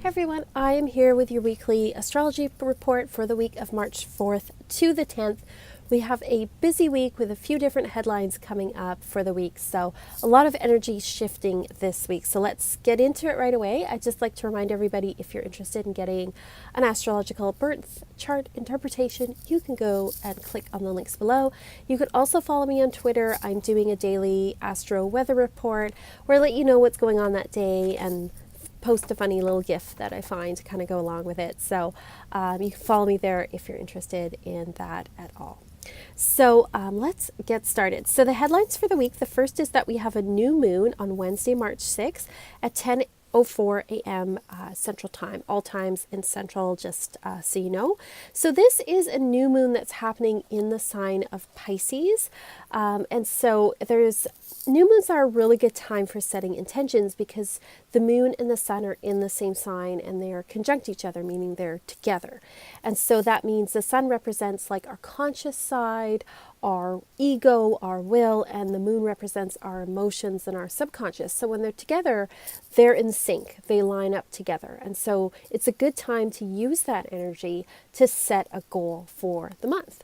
Everyone, I am here with your weekly astrology report for the week of March 4th to the 10th. We have a busy week with a few different headlines coming up for the week, so a lot of energy shifting this week. So let's get into it right away. I'd just like to remind everybody, if you're interested in getting an astrological birth chart interpretation, you can go and click on the links below. You can also follow me on Twitter. I'm doing a daily Astro weather report where I let you know what's going on that day and post a funny little GIF that I find to kind of go along with it. So you can follow me there if you're interested in that at all. So let's get started. So the headlines for the week, the first is that we have a new moon on Wednesday, March 6th at 10:04 a.m. Central Time, all times in Central, just so you know. So this is a new moon that's happening in the sign of Pisces. And so new moons are a really good time for setting intentions because the moon and the sun are in the same sign and they are conjunct each other, meaning they're together. And so that means the sun represents like our conscious side, our ego, our will, and the moon represents our emotions and our subconscious. So when they're together, they're in sync, they line up together. And so it's a good time to use that energy to set a goal for the month.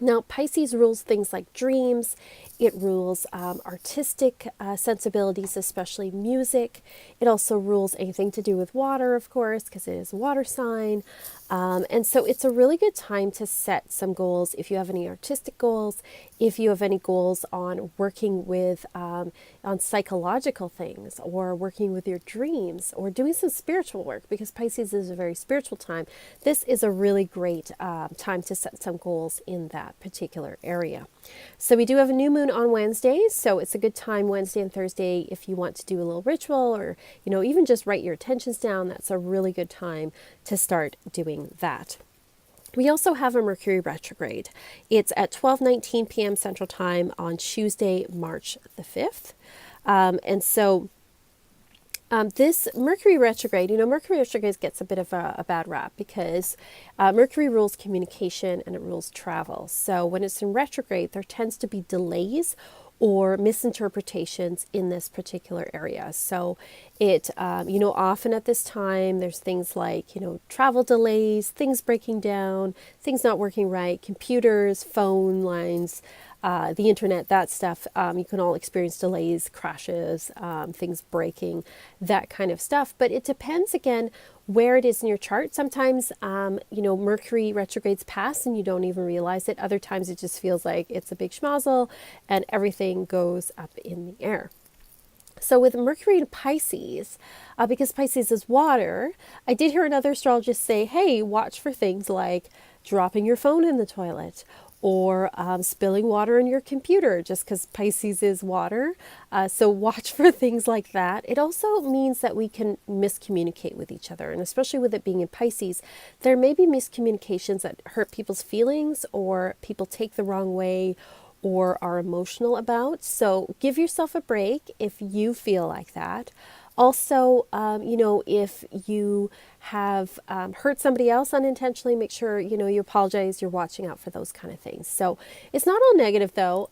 Now, Pisces rules things like dreams. It rules artistic sensibilities, especially music. It also rules anything to do with water, of course, because it is a water sign. And so it's a really good time to set some goals if you have any artistic goals, if you have any goals on working with, on psychological things or working with your dreams or doing some spiritual work, because Pisces is a very spiritual time. This is a really great time to set some goals in that particular area. So we do have a new moon on Wednesday, so it's a good time Wednesday and Thursday if you want to do a little ritual or, even just write your intentions down. That's a really good time to start doing that. We also have a Mercury retrograde. It's at 12:19 p.m. Central Time on Tuesday, March the 5th. This Mercury retrograde, Mercury retrograde gets a bit of a bad rap because Mercury rules communication and it rules travel. So when it's in retrograde, there tends to be delays or misinterpretations in this particular area. So it, often at this time, there's things like, travel delays, things breaking down, things not working right, computers, phone lines, the internet, that stuff. You can all experience delays, crashes, things breaking, that kind of stuff. But it depends, again, where it is in your chart. Sometimes, Mercury retrogrades pass and you don't even realize it. Other times it just feels like it's a big schmozzle and everything goes up in the air. So with Mercury in Pisces, because Pisces is water, I did hear another astrologist say, hey, watch for things like dropping your phone in the toilet or spilling water in your computer, just because Pisces is water. So watch for things like that. It also means that we can miscommunicate with each other. And especially with it being in Pisces, there may be miscommunications that hurt people's feelings or people take the wrong way or are emotional about. So give yourself a break if you feel like that. Also, if you have hurt somebody else unintentionally, make sure, you apologize, you're watching out for those kind of things. So it's not all negative though.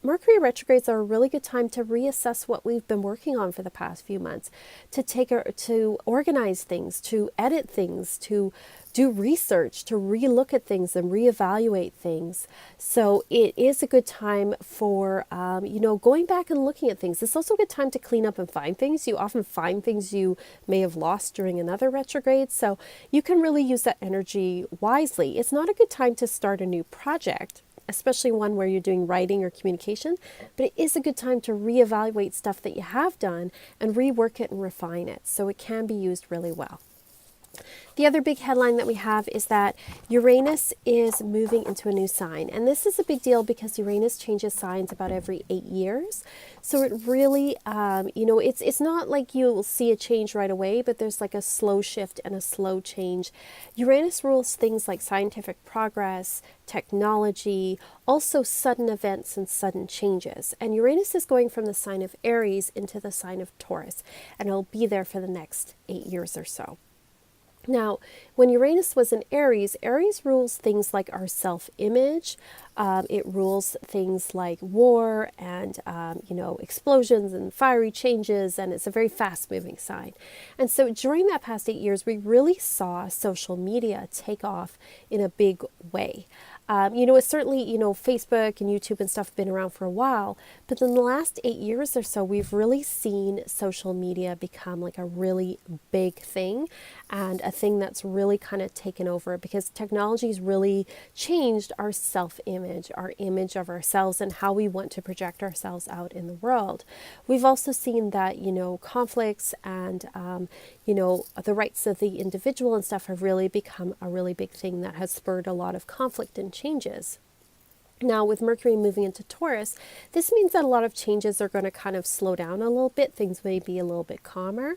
Mercury retrogrades are a really good time to reassess what we've been working on for the past few months, to organize things, to edit things, to do research, to relook at things and reevaluate things. So it is a good time for, going back and looking at things. It's also a good time to clean up and find things. You often find things you may have lost during another retrograde. So you can really use that energy wisely. It's not a good time to start a new project, especially one where you're doing writing or communication, but it is a good time to reevaluate stuff that you have done and rework it and refine it. So it can be used really well. The other big headline that we have is that Uranus is moving into a new sign. And this is a big deal because Uranus changes signs about every 8 years. So it really, it's not like you'll see a change right away, but there's like a slow shift and a slow change. Uranus rules things like scientific progress, technology, also sudden events and sudden changes. And Uranus is going from the sign of Aries into the sign of Taurus, and it'll be there for the next 8 years or so. Now, when Uranus was in Aries, Aries rules things like our self-image. It rules things like war and, explosions and fiery changes, and it's a very fast-moving sign. And so during that past 8 years, we really saw social media take off in a big way. It's certainly, Facebook and YouTube and stuff have been around for a while, but in the last 8 years or so, we've really seen social media become like a really big thing and a thing that's really kind of taken over because technology's really changed our self-image, our image of ourselves and how we want to project ourselves out in the world. We've also seen that, conflicts and, the rights of the individual and stuff have really become a really big thing that has spurred a lot of conflict and changes. Now, with Mercury moving into Taurus, this means that a lot of changes are going to kind of slow down a little bit. Things may be a little bit calmer.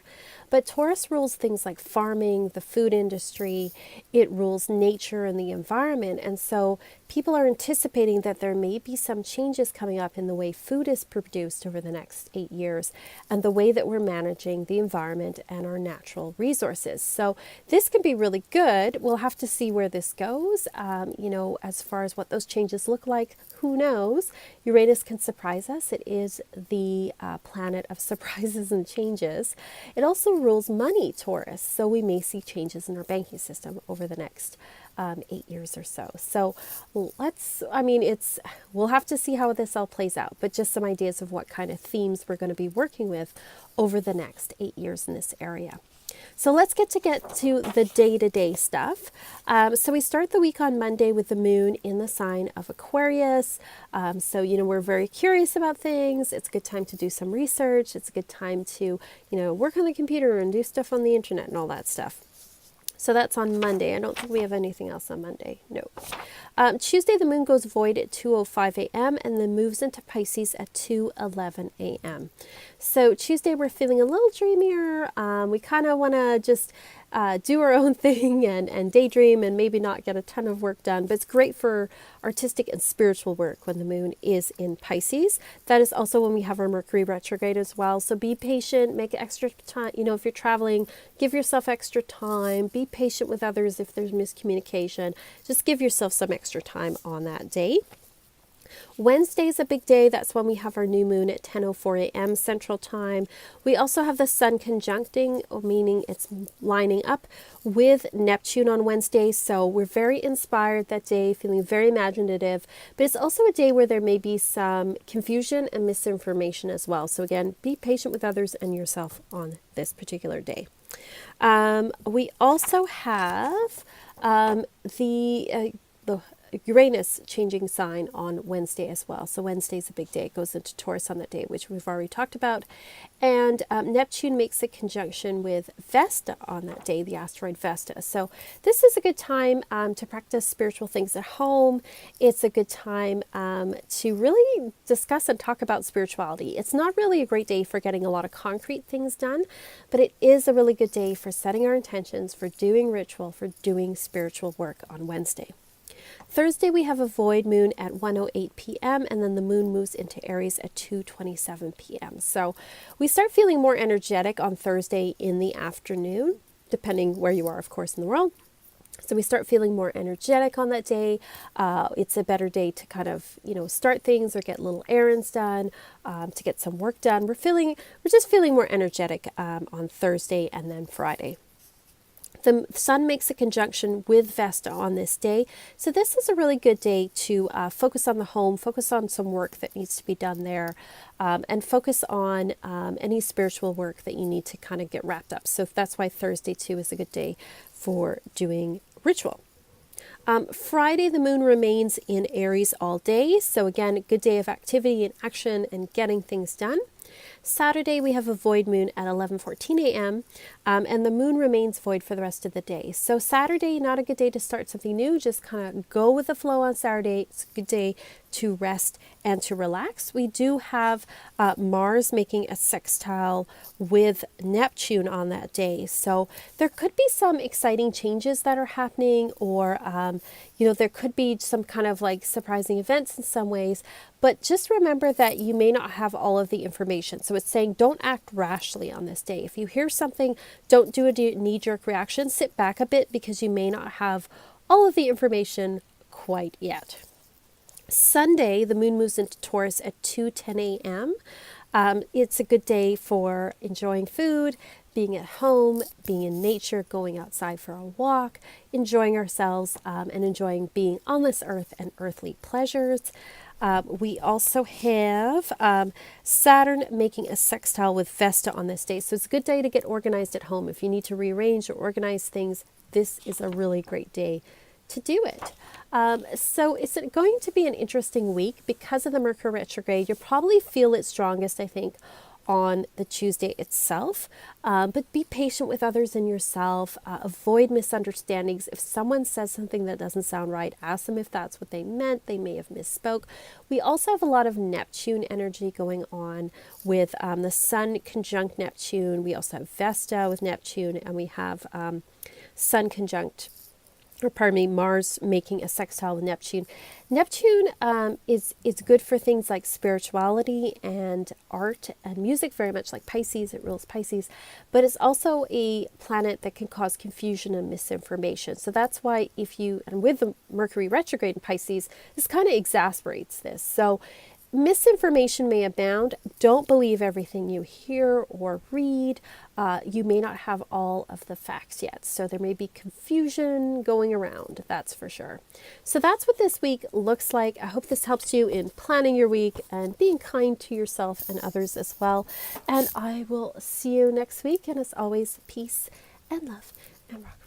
But Taurus rules things like farming, the food industry. It rules nature and the environment. And so people are anticipating that there may be some changes coming up in the way food is produced over the next 8 years and the way that we're managing the environment and our natural resources. So this can be really good. We'll have to see where this goes, as far as what those changes look like. Who knows? Uranus can surprise us. It is the planet of surprises and changes. It also rules money, Taurus, so we may see changes in our banking system over the next 8 years or so. So we'll have to see how this all plays out, but just some ideas of what kind of themes we're going to be working with over the next 8 years in this area. So let's get to the day-to-day stuff. So we start the week on Monday with the moon in the sign of Aquarius. We're very curious about things. It's a good time to do some research. It's a good time to, work on the computer and do stuff on the internet and all that stuff. So that's on Monday. I don't think we have anything else on Monday. No. Tuesday, the moon goes void at 2:05 a.m. and then moves into Pisces at 2:11 a.m. So Tuesday, we're feeling a little dreamier. We kind of want to just do our own thing and daydream and maybe not get a ton of work done. But it's great for artistic and spiritual work when the moon is in Pisces. That is also when we have our Mercury retrograde as well. So be patient, make extra time. If you're traveling, give yourself extra time. Be patient with others if there's miscommunication. Just give yourself some extra time on that day. Wednesday is a big day. That's when we have our new moon at 10:04 a.m. Central Time. We also have the sun conjuncting, meaning it's lining up with Neptune on Wednesday. So we're very inspired that day, feeling very imaginative. But it's also a day where there may be some confusion and misinformation as well. So again, be patient with others and yourself on this particular day. We also have the Uranus changing sign on Wednesday as well. So Wednesday's a big day. It goes into Taurus on that day, which we've already talked about. And Neptune makes a conjunction with Vesta on that day, the asteroid Vesta. So this is a good time to practice spiritual things at home. It's a good time to really discuss and talk about spirituality. It's not really a great day for getting a lot of concrete things done, but it is a really good day for setting our intentions, for doing ritual, for doing spiritual work on Wednesday. Thursday, we have a void moon at 1:08 p.m. and then the moon moves into Aries at 2:27 p.m. So we start feeling more energetic on Thursday in the afternoon, depending where you are, of course, in the world. So we start feeling more energetic on that day. It's a better day to kind of, start things or get little errands done, to get some work done. We're just feeling more energetic on Thursday and then Friday. The sun makes a conjunction with Vesta on this day. So this is a really good day to focus on the home, focus on some work that needs to be done there, and focus on any spiritual work that you need to kind of get wrapped up. So that's why Thursday too is a good day for doing ritual. Friday, the moon remains in Aries all day. So again, a good day of activity and action and getting things done. Saturday, we have a void moon at 11:14 a.m. And the moon remains void for the rest of the day. So Saturday, not a good day to start something new. Just kind of go with the flow on Saturday. It's a good day to rest and to relax. We do have Mars making a sextile with Neptune on that day. So there could be some exciting changes that are happening, or there could be some kind of like surprising events in some ways. But just remember that you may not have all of the information. So it's saying don't act rashly on this day. If you hear something, don't do a knee-jerk reaction. Sit back a bit because you may not have all of the information quite yet. Sunday, the moon moves into Taurus at 2:10 a.m. It's a good day for enjoying food, being at home, being in nature, going outside for a walk, enjoying ourselves, and enjoying being on this earth and earthly pleasures. We also have Saturn making a sextile with Vesta on this day. So it's a good day to get organized at home. If you need to rearrange or organize things, this is a really great day to do it. So it's going to be an interesting week because of the Mercury retrograde. You'll probably feel it strongest, I think, on the Tuesday itself. But be patient with others and yourself. Avoid misunderstandings. If someone says something that doesn't sound right, ask them if that's what they meant. They may have misspoke. We also have a lot of Neptune energy going on with the Sun conjunct Neptune. We also have Vesta with Neptune, and we have Sun conjunct Mars making a sextile with Neptune. Neptune is good for things like spirituality and art and music, very much like Pisces. It rules Pisces, but it's also a planet that can cause confusion and misinformation. So that's why and with the Mercury retrograde in Pisces, this kind of exasperates this. So misinformation may abound. Don't believe everything you hear or read. You may not have all of the facts yet, so there may be confusion going around, that's for sure. So that's what this week looks like. I hope this helps you in planning your week and being kind to yourself and others as well. And I will see you next week. And as always, peace and love and rock.